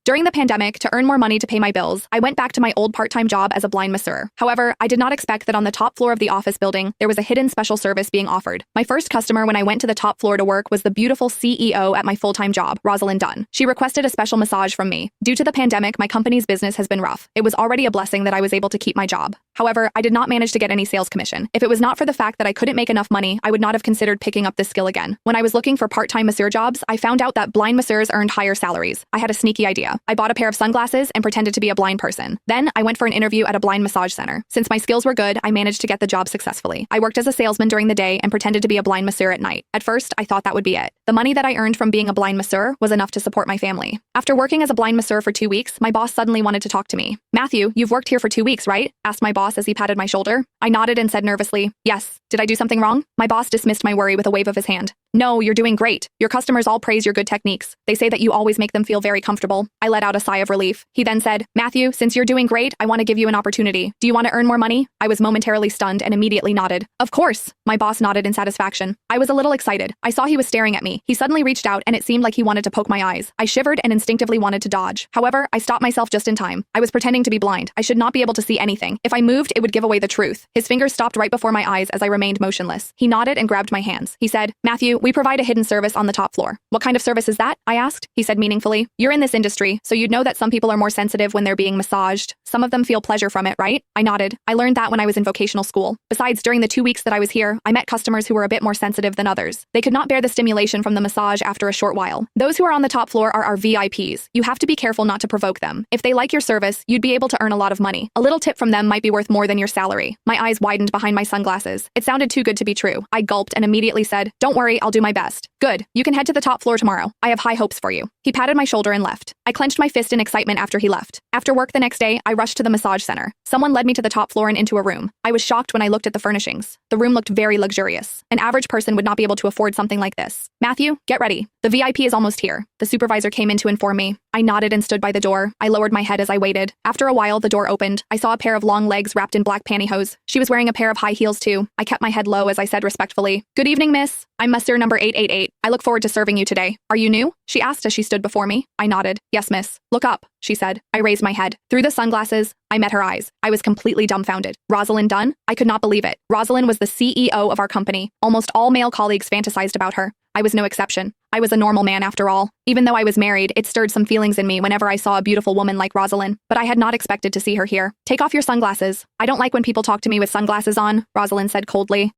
During the pandemic, to earn more money to pay my bills, I went back to my old part-time job as a blind masseur. However, I did not expect that on the top floor of the office building, there was a hidden special service being offered. My first customer when I went to the top floor to work was the beautiful CEO at my full-time job, Rosalind Dunn. She requested a special massage from me. Due to the pandemic, my company's business has been rough. It was already a blessing that I was able to keep my job. However, I did not manage to get any sales commission. If it was not for the fact that I couldn't make enough money, I would not have considered picking up this skill again. When I was looking for part-time masseur jobs, I found out that blind masseurs earned higher salaries. I had a sneaky idea. I bought a pair of sunglasses and pretended to be a blind person. Then, I went for an interview at a blind massage center. Since my skills were good, I managed to get the job successfully. I worked as a salesman during the day and pretended to be a blind masseur at night. At first, I thought that would be it. The money that I earned from being a blind masseur was enough to support my family. After working as a blind masseur for 2 weeks, my boss suddenly wanted to talk to me. "Matthew, you've worked here for 2 weeks, right?" asked my boss as he patted my shoulder. I nodded and said nervously, "Yes. Did I do something wrong?" My boss dismissed my worry with a wave of his hand. "No, you're doing great. Your customers all praise your good techniques. They say that you always make them feel very comfortable." I let out a sigh of relief. He then said, "Matthew, since you're doing great, I want to give you an opportunity. Do you want to earn more money?" I was momentarily stunned and immediately nodded. "Of course." My boss nodded in satisfaction. I was a little excited. I saw he was staring at me. He suddenly reached out and it seemed like he wanted to poke my eyes. I shivered and instinctively wanted to dodge. However, I stopped myself just in time. I was pretending to be blind. I should not be able to see anything. If I moved, it would give away the truth. His fingers stopped right before my eyes as I remained motionless. He nodded and grabbed my hands. He said, "Matthew, we provide a hidden service on the top floor." "What kind of service is that?" I asked. He said meaningfully, "You're in this industry, so you'd know that some people are more sensitive when they're being massaged. Some of them feel pleasure from it, right?" I nodded. I learned that when I was in vocational school. Besides, during the 2 weeks that I was here, I met customers who were a bit more sensitive than others. They could not bear the stimulation from the massage after a short while. Those who are on the top floor are our VIPs. You have to be careful not to provoke them. If they like your service, you'd be able to earn a lot of money. A little tip from them might be worth more than your salary. My eyes widened behind my sunglasses. It sounded too good to be true. I gulped and immediately said, "Don't worry, I'll do my best." "Good. You can head to the top floor tomorrow. I have high hopes for you." He patted my shoulder and left. I clenched my fist in excitement after he left. After work the next day, I rushed to the massage center. Someone led me to the top floor and into a room. I was shocked when I looked at the furnishings. The room looked very luxurious. An average person would not be able to afford something like this. "Matthew, get ready. The VIP is almost here." The supervisor came in to inform me. I nodded and stood by the door. I lowered my head as I waited. After a while, the door opened. I saw a pair of long legs wrapped in black pantyhose. She was wearing a pair of high heels too. I kept my head low as I said respectfully, "Good evening, miss. I'm masseur number 888. I look forward to serving you today. Are you new?" she asked as she stood before me. I nodded. "Yes, miss." "Look up," she said. I raised my head. Through the sunglasses, I met her eyes. I was completely dumbfounded. Rosalind Dunn? I could not believe it. Rosalind was the CEO of our company. Almost all male colleagues fantasized about her. I was no exception. I was a normal man after all. Even though I was married, it stirred some feelings in me whenever I saw a beautiful woman like Rosalind, but I had not expected to see her here. "Take off your sunglasses." "I don't like when people talk to me with sunglasses on," Rosalind said coldly.